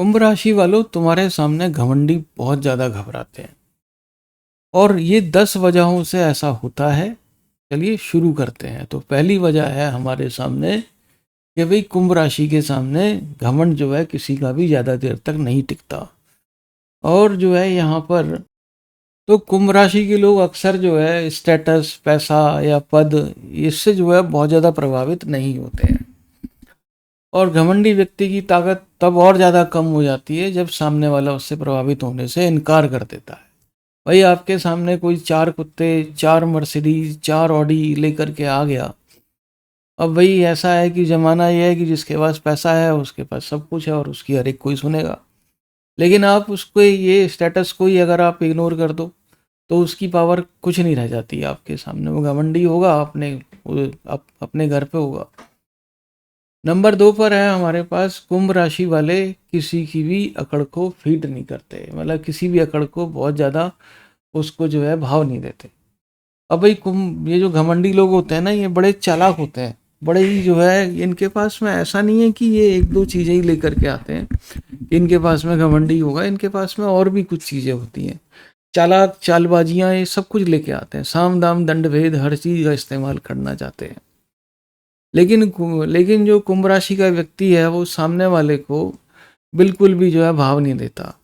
कुंभ राशि वालों, तुम्हारे सामने घमंडी बहुत ज़्यादा घबराते हैं और ये 10 वजहों से ऐसा होता है। चलिए शुरू करते हैं। तो पहली वजह है हमारे सामने कि भाई कुंभ राशि के सामने घमंड जो है किसी का भी ज़्यादा देर तक नहीं टिकता। और जो है यहाँ पर तो कुंभ राशि के लोग अक्सर जो है स्टेटस, पैसा या पद, इससे जो है बहुत ज़्यादा प्रभावित नहीं होते हैं। और घमंडी व्यक्ति की ताकत तब और ज़्यादा कम हो जाती है जब सामने वाला उससे प्रभावित होने से इनकार कर देता है। भाई आपके सामने कोई 4 कुत्ते, 4 मर्सिडीज, 4 ऑडी लेकर के आ गया। अब वही ऐसा है कि ज़माना ये है कि जिसके पास पैसा है उसके पास सब कुछ है और उसकी हर एक कोई सुनेगा। लेकिन आप उसको ये स्टेटस को ही अगर आप इग्नोर कर दो तो उसकी पावर कुछ नहीं रह जाती आपके सामने। वो घमंडी होगा अपने घर पे होगा। नंबर 2 पर है हमारे पास कुंभ राशि वाले किसी की भी अकड़ को फीड नहीं करते, मतलब किसी भी अकड़ को बहुत ज़्यादा उसको जो है भाव नहीं देते। अब भाई कुंभ, ये जो घमंडी लोग होते हैं ना, ये बड़े चालाक होते हैं, बड़े ही जो है इनके पास में ऐसा नहीं है कि ये एक दो चीज़ें ही लेकर के आते हैं। इनके पास में घमंडी होगा, इनके पास में और भी कुछ चीज़ें होती हैं। चालाक, चालबाजियाँ, ये सब कुछ लेके आते हैं। साम दाम दंड भेद हर चीज़ का इस्तेमाल करना चाहते हैं। लेकिन जो कुंभ राशि का व्यक्ति है वो सामने वाले को बिल्कुल भी जो है भाव नहीं देता।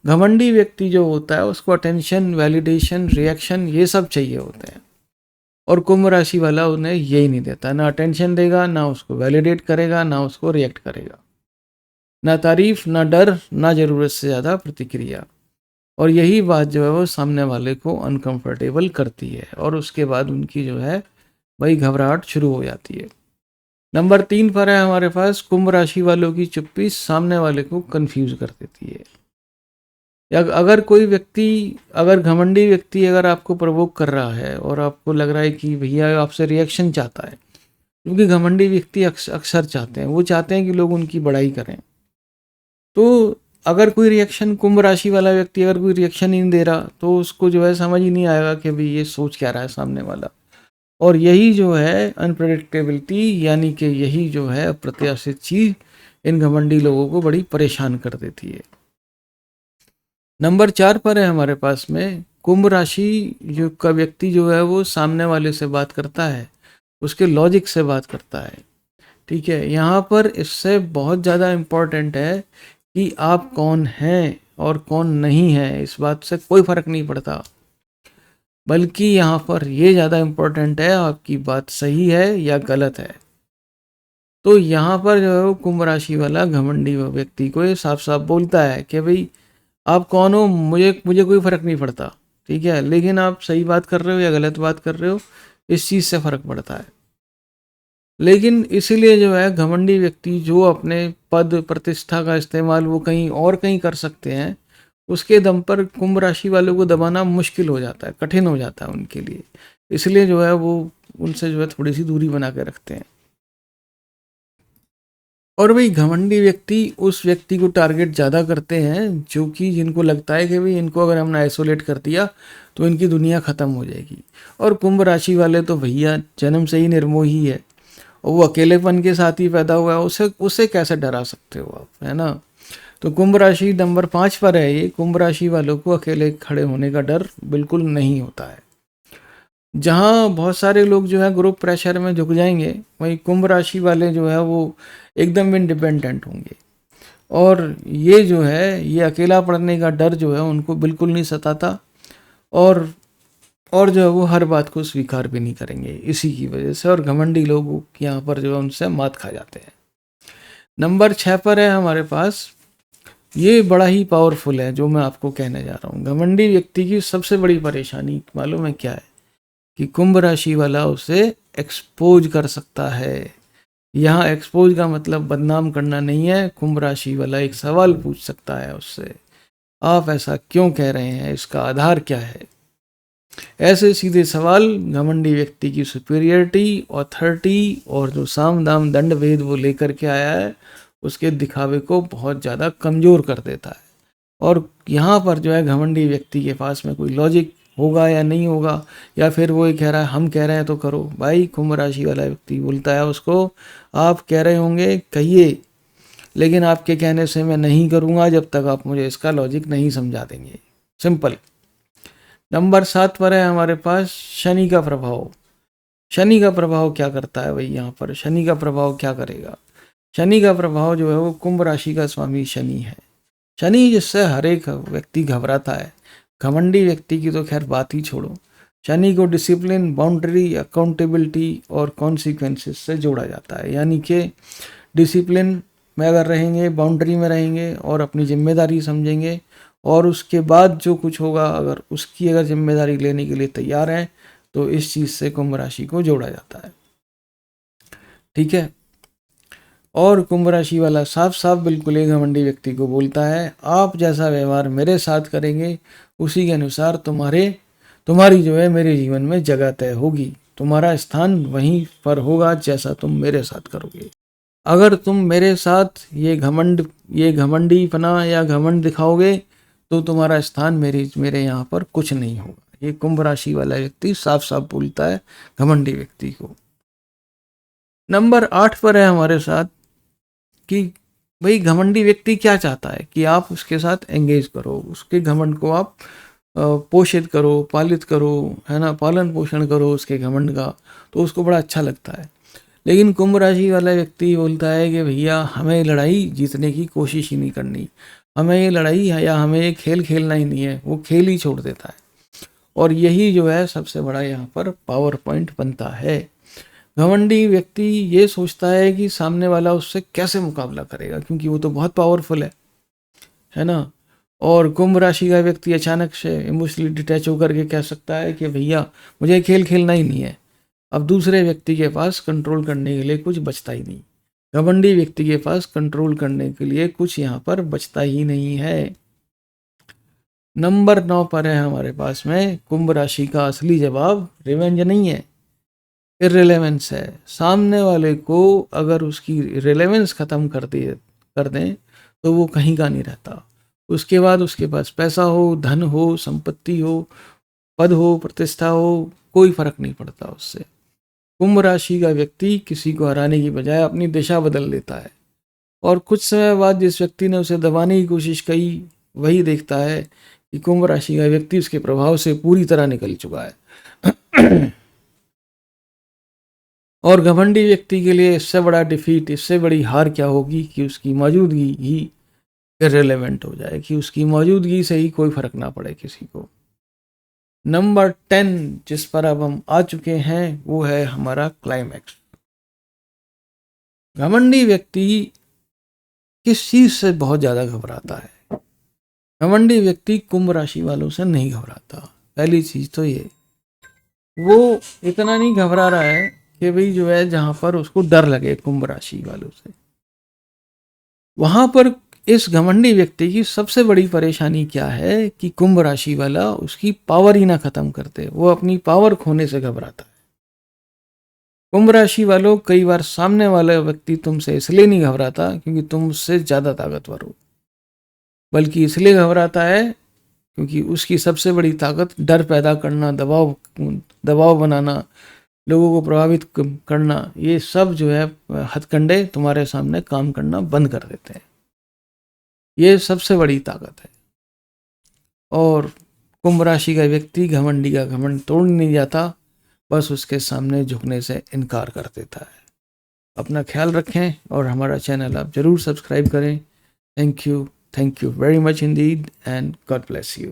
घमंडी व्यक्ति जो होता है उसको अटेंशन, वैलिडेशन, रिएक्शन ये सब चाहिए होते हैं। और कुंभ राशि वाला उन्हें यही नहीं देता, ना अटेंशन देगा, ना उसको वैलिडेट करेगा, ना उसको रिएक्ट करेगा। ना तारीफ, ना डर, ना ज़रूरत से ज़्यादा प्रतिक्रिया। और यही बात जो है वो सामने वाले को अनकंफर्टेबल करती है और उसके बाद उनकी जो है वही घबराहट शुरू हो जाती है। नंबर 3 पर है हमारे पास कुंभ राशि वालों की चुप्पी सामने वाले को कंफ्यूज कर देती है। या अगर कोई व्यक्ति, अगर घमंडी व्यक्ति अगर आपको प्रवोक कर रहा है और आपको लग रहा है कि भैया आपसे रिएक्शन चाहता है, क्योंकि घमंडी व्यक्ति अक्सर चाहते हैं, वो चाहते हैं कि लोग उनकी बड़ाई करें। तो अगर कोई रिएक्शन, कुंभ राशि वाला व्यक्ति अगर कोई रिएक्शन ही नहीं दे रहा तो उसको जो है समझ ही नहीं आएगा कि भाई ये सोच क्या रहा है सामने वाला। और यही जो है अनप्रेडिक्टेबिलिटी, यानी कि यही जो है अप्रत्याशित चीज़ इन घमंडी लोगों को बड़ी परेशान कर देती है। नंबर 4 पर है हमारे पास में कुंभ राशि जो का व्यक्ति जो है वो सामने वाले से बात करता है, उसके लॉजिक से बात करता है। ठीक है, यहाँ पर इससे बहुत ज़्यादा इम्पोर्टेंट है कि आप कौन हैं और कौन नहीं है, इस बात से कोई फ़र्क नहीं पड़ता। बल्कि यहाँ पर ये ज़्यादा इम्पोर्टेंट है आपकी बात सही है या गलत है। तो यहाँ पर जो है वो कुंभ राशि वाला घमंडी व्यक्ति को ये साफ साफ बोलता है कि भाई आप कौन हो, मुझे मुझे कोई फ़र्क नहीं पड़ता। ठीक है, लेकिन आप सही बात कर रहे हो या गलत बात कर रहे हो, इस चीज़ से फ़र्क पड़ता है। लेकिन इसीलिए जो है घमंडी व्यक्ति जो अपने पद प्रतिष्ठा का इस्तेमाल वो कहीं और कहीं कर सकते हैं, उसके दम पर कुंभ राशि वालों को दबाना मुश्किल हो जाता है, कठिन हो जाता है उनके लिए। इसलिए जो है वो उनसे जो है थोड़ी सी दूरी बना के रखते हैं। और भाई घमंडी व्यक्ति उस व्यक्ति को टारगेट ज़्यादा करते हैं जो कि जिनको लगता है कि भाई इनको अगर हमने आइसोलेट कर दिया तो इनकी दुनिया ख़त्म हो जाएगी। और कुंभ राशि वाले तो भैया जन्म से ही निर्मोही है और वो अकेलेपन के साथ ही पैदा हुआ है, उसे उसे कैसे डरा सकते हो आप, है ना। तो कुंभ राशि नंबर 5 पर है ये। कुंभ राशि वालों को अकेले खड़े होने का डर बिल्कुल नहीं होता है। जहाँ बहुत सारे लोग जो है ग्रुप प्रेशर में झुक जाएंगे, वहीं कुंभ राशि वाले जो है वो एकदम इंडिपेंडेंट होंगे। और ये जो है ये अकेला पड़ने का डर जो है उनको बिल्कुल नहीं सताता। और जो है वो हर बात को स्वीकार भी नहीं करेंगे इसी की वजह से। और घमंडी लोग यहाँ पर जो है उनसे मात खा जाते हैं। नंबर 6 पर है हमारे पास, ये बड़ा ही पावरफुल है जो मैं आपको कहने जा रहा हूँ। घमंडी व्यक्ति की सबसे बड़ी परेशानी मालूम है क्या है? कि कुंभ राशि वाला उसे एक्सपोज कर सकता है। यहाँ एक्सपोज का मतलब बदनाम करना नहीं है। कुंभ राशि वाला एक सवाल पूछ सकता है उससे, आप ऐसा क्यों कह रहे हैं, इसका आधार क्या है। ऐसे सीधे सवाल घमंडी व्यक्ति की सुपीरियरिटी, ऑथोरिटी और जो साम दाम दंड भेद वो लेकर के आया है उसके दिखावे को बहुत ज़्यादा कमज़ोर कर देता है। और यहाँ पर जो है घमंडी व्यक्ति के पास में कोई लॉजिक होगा या नहीं होगा, या फिर वो ये कह रहा है हम कह रहे हैं तो करो। भाई कुंभ राशि वाला व्यक्ति बोलता है उसको, आप कह रहे होंगे कहिए, लेकिन आपके कहने से मैं नहीं करूँगा जब तक आप मुझे इसका लॉजिक नहीं समझा देंगे। सिंपल। नंबर 7 पर है हमारे पास शनि का प्रभाव। शनि का प्रभाव क्या करता है भाई? यहाँ पर शनि का प्रभाव क्या करेगा? शनि का प्रभाव जो है वो कुंभ राशि का स्वामी शनि है। शनि जिससे हर एक व्यक्ति घबराता है। घमंडी व्यक्ति की तो खैर बात ही छोड़ो। शनि को डिसिप्लिन, बाउंड्री, अकाउंटेबिलिटी और कॉन्सिक्वेंसेस से जोड़ा जाता है। यानी कि डिसिप्लिन में अगर रहेंगे, बाउंड्री में रहेंगे और अपनी जिम्मेदारी समझेंगे, और उसके बाद जो कुछ होगा अगर उसकी अगर जिम्मेदारी लेने के लिए तैयार हैं, तो इस चीज़ से कुंभ राशि को जोड़ा जाता है। ठीक है। और कुंभ राशि वाला साफ साफ बिल्कुल एक घमंडी व्यक्ति को बोलता है, आप जैसा व्यवहार मेरे साथ करेंगे उसी के अनुसार तुम्हारी जो है मेरे जीवन में जगह तय होगी। तुम्हारा स्थान वहीं पर होगा जैसा तुम मेरे साथ करोगे। अगर तुम मेरे साथ ये घमंडीपना या घमंड दिखाओगे तो तुम्हारा स्थान मेरे यहाँ पर कुछ नहीं होगा। ये कुंभ राशि वाला व्यक्ति साफ साफ बोलता है घमंडी व्यक्ति को। नंबर 8 पर है हमारे साथ कि भाई घमंडी व्यक्ति क्या चाहता है कि आप उसके साथ एंगेज करो, उसके घमंड को आप पोषित करो, पालित करो, है ना, पालन पोषण करो उसके घमंड का, तो उसको बड़ा अच्छा लगता है। लेकिन कुंभ राशि वाला व्यक्ति बोलता है कि भैया हमें लड़ाई जीतने की कोशिश ही नहीं करनी, हमें ये लड़ाई या हमें ये खेल खेलना ही नहीं है, वो खेल ही छोड़ देता है। और यही जो है सबसे बड़ा यहाँ पर पावर पॉइंट बनता है। घमंडी व्यक्ति ये सोचता है कि सामने वाला उससे कैसे मुकाबला करेगा, क्योंकि वो तो बहुत पावरफुल है ना। और कुंभ राशि का व्यक्ति अचानक से इमोशनली डिटैच होकर के कह सकता है कि भैया मुझे खेल खेलना ही नहीं है। अब दूसरे व्यक्ति के पास कंट्रोल करने के लिए कुछ बचता ही नहीं। घमंडी व्यक्ति के पास कंट्रोल करने के लिए कुछ यहाँ पर बचता ही नहीं है। नंबर 9 पर है हमारे पास में कुंभ राशि का असली जवाब रिवेंज नहीं है, इररिलेवेंस है। सामने वाले को अगर उसकी रिलेवेंस खत्म कर दें तो वो कहीं का नहीं रहता। उसके बाद उसके पास पैसा हो, धन हो, संपत्ति हो, पद हो, प्रतिष्ठा हो, कोई फर्क नहीं पड़ता उससे। कुंभ राशि का व्यक्ति किसी को हराने की बजाय अपनी दिशा बदल लेता है, और कुछ समय बाद जिस व्यक्ति ने उसे दबाने की कोशिश की वही देखता है कि कुंभ राशि का व्यक्ति उसके प्रभाव से पूरी तरह निकल चुका है। और घमंडी व्यक्ति के लिए इससे बड़ा डिफीट, इससे बड़ी हार क्या होगी कि उसकी मौजूदगी ही इररिलेवेंट हो जाए, कि उसकी मौजूदगी से ही कोई फर्क ना पड़े किसी को। नंबर 10 जिस पर अब हम आ चुके हैं वो है हमारा क्लाइमैक्स। घमंडी व्यक्ति किस चीज से बहुत ज्यादा घबराता है? घमंडी व्यक्ति कुंभ राशि वालों से नहीं घबराता। पहली चीज तो ये, वो इतना नहीं घबरा रहा है कि भाई जो है जहां पर उसको डर लगे कुंभ राशि वालों से, वहां पर इस घमंडी व्यक्ति की सबसे बड़ी परेशानी क्या है कि कुंभ राशि वाला उसकी पावर ही ना खत्म करते, वो अपनी पावर खोने से घबराता है। कुंभ राशि वालों, कई बार सामने वाला व्यक्ति तुमसे इसलिए नहीं घबराता क्योंकि तुम उससे ज्यादा ताकतवर हो, बल्कि इसलिए घबराता है क्योंकि उसकी सबसे बड़ी ताकत डर पैदा करना, दबाव बनाना, लोगों को प्रभावित करना, ये सब जो है हथकंडे तुम्हारे सामने काम करना बंद कर देते हैं। ये सबसे बड़ी ताकत है। और कुंभ राशि का व्यक्ति घमंडी का घमंड तोड़ नहीं जाता, बस उसके सामने झुकने से इनकार कर देता है। अपना ख्याल रखें और हमारा चैनल आप जरूर सब्सक्राइब करें। Thank you very much Indeed and God bless you.